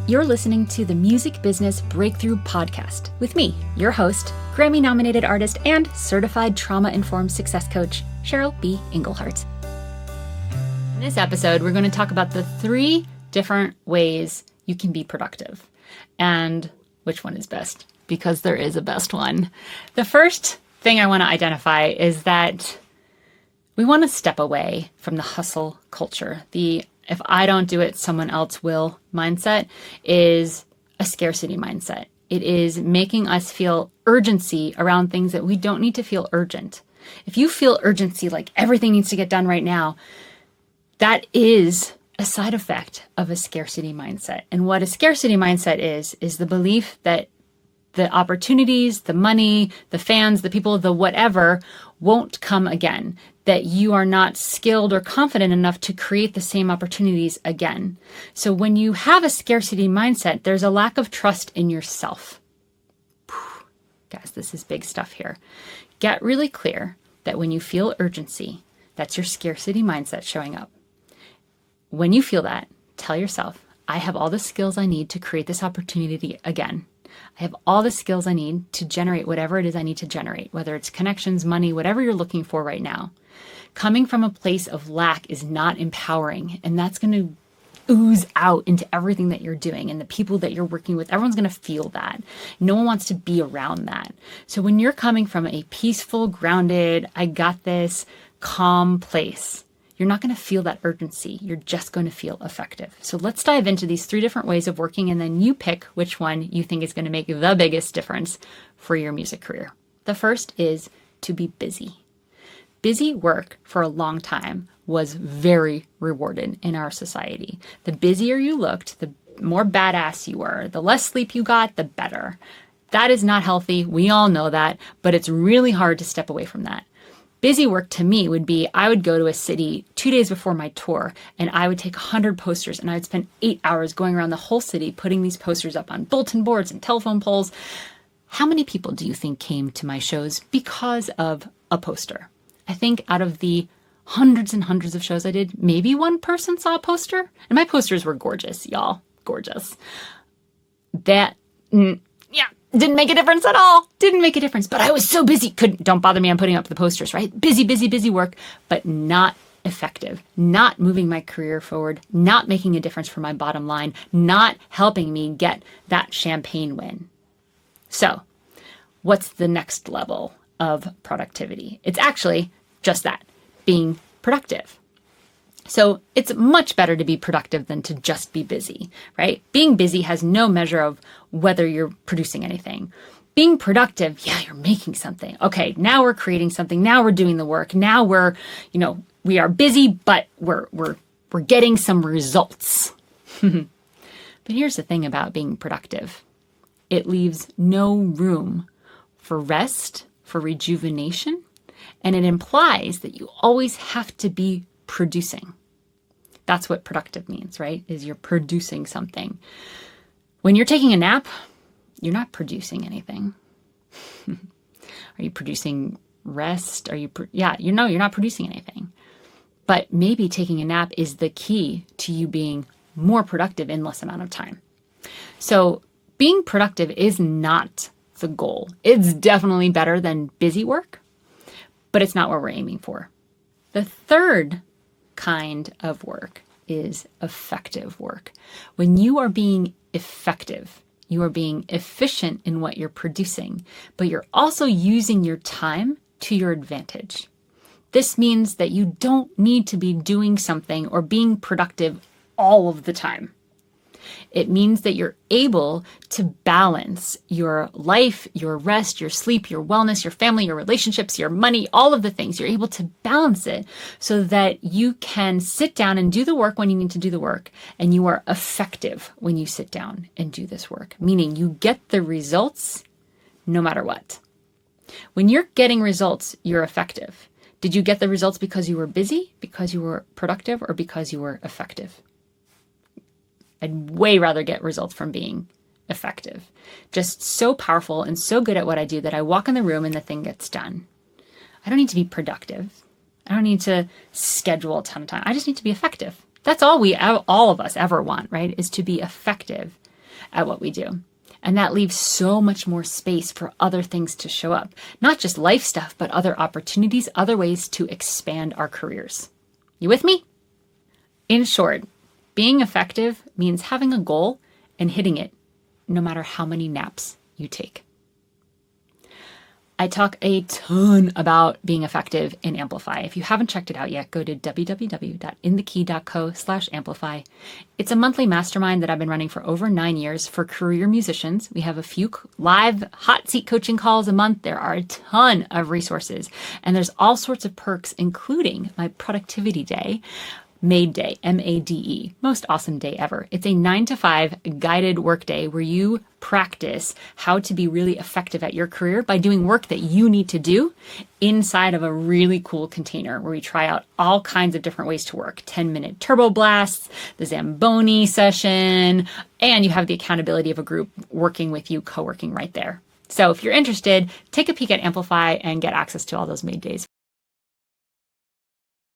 You're listening to the Music Business Breakthrough Podcast with me, your host, Grammy-nominated artist and certified trauma-informed success coach, Cheryl B. Engelhardt. In this episode, we're going to talk about the 3 different ways you can be productive and which one is best, because there is a best one. The first thing I want to identify is that we want to step away from the hustle culture. The if I don't do it, someone else will mindset is a scarcity mindset. It is making us feel urgency around things that we don't need to feel urgent. If you feel urgency, like everything needs to get done right now, that is a side effect of a scarcity mindset. And what a scarcity mindset is the belief that the opportunities, the money, the fans, the people, the whatever won't come again, that you are not skilled or confident enough to create the same opportunities again. So when you have a scarcity mindset, there's a lack of trust in yourself. Guys, this is big stuff here. Get really clear that when you feel urgency, that's your scarcity mindset showing up. When you feel that, tell yourself, I have all the skills I need to create this opportunity again. I have all the skills I need to generate whatever it is I need to generate, whether it's connections, money, whatever you're looking for right now. Coming from a place of lack is not empowering, and that's going to ooze out into everything that you're doing and the people that you're working with. Everyone's going to feel that. No one wants to be around that. So when you're coming from a peaceful, grounded, I got this, calm place, you're not going to feel that urgency. You're just going to feel effective. So let's dive into these 3 different ways of working, and then you pick which one you think is going to make the biggest difference for your music career. The first is to be busy. Busy work for a long time was very rewarded in our society. The busier you looked, the more badass you were. The less sleep you got, the better. That is not healthy. We all know that, but it's really hard to step away from that. Busy work to me would be, I would go to a city 2 days before my tour and I would take 100 posters and I would spend 8 hours going around the whole city putting these posters up on bulletin boards and telephone poles. How many people do you think came to my shows because of a poster? I think out of the hundreds and hundreds of shows I did, maybe one person saw a poster. And my posters were gorgeous, y'all. Gorgeous. Didn't make a difference at all. Didn't make a difference. But I was so busy. Don't bother me. I'm putting up the posters, right? Busy work, but not effective. Not moving my career forward. Not making a difference for my bottom line. Not helping me get that champagne win. So what's the next level of productivity? It's actually just that, being productive. So it's much better to be productive than to just be busy, right? Being busy has no measure of whether you're producing anything. Being productive, yeah, you're making something. Okay, now we're creating something. Now we're doing the work. Now we are busy, but we're getting some results. But here's the thing about being productive. It leaves no room for rest, for rejuvenation, and it implies that you always have to be producing. That's what productive means, right? Is you're producing something. When you're taking a nap, you're not producing anything. Are you producing rest? You're not producing anything. But maybe taking a nap is the key to you being more productive in less amount of time. So being productive is not the goal. It's definitely better than busy work, but it's not what we're aiming for. The third kind of work is effective work. When you are being effective, you are being efficient in what you're producing, but you're also using your time to your advantage. This means that you don't need to be doing something or being productive all of the time. It means that you're able to balance your life, your rest, your sleep, your wellness, your family, your relationships, your money, all of the things. You're able to balance it so that you can sit down and do the work when you need to do the work, and you are effective when you sit down and do this work, meaning you get the results no matter what. When you're getting results, you're effective. Did you get the results because you were busy, because you were productive, or because you were effective? I'd way rather get results from being effective. Just so powerful and so good at what I do that I walk in the room and the thing gets done. I don't need to be productive. I don't need to schedule a ton of time. I just need to be effective. That's all all of us ever want, right? Is to be effective. at what we do. And that leaves so much more space for other things to show up. Not just life stuff, but other opportunities, other ways to expand our careers. You with me? In short, being effective means having a goal and hitting it, no matter how many naps you take. I talk a ton about being effective in Amplify. If you haven't checked it out yet, go to www.inthekey.co/amplify. It's a monthly mastermind that I've been running for over 9 years for career musicians. We have a few live hot seat coaching calls a month. There are a ton of resources, and there's all sorts of perks, including my productivity day, Made Day, MADE, most awesome day ever. It's a 9 to 5 guided work day where you practice how to be really effective at your career by doing work that you need to do inside of a really cool container where we try out all kinds of different ways to work. 10-minute turbo blasts, the Zamboni session, and you have the accountability of a group working with you, co-working right there. So if you're interested, take a peek at Amplify and get access to all those Made Days.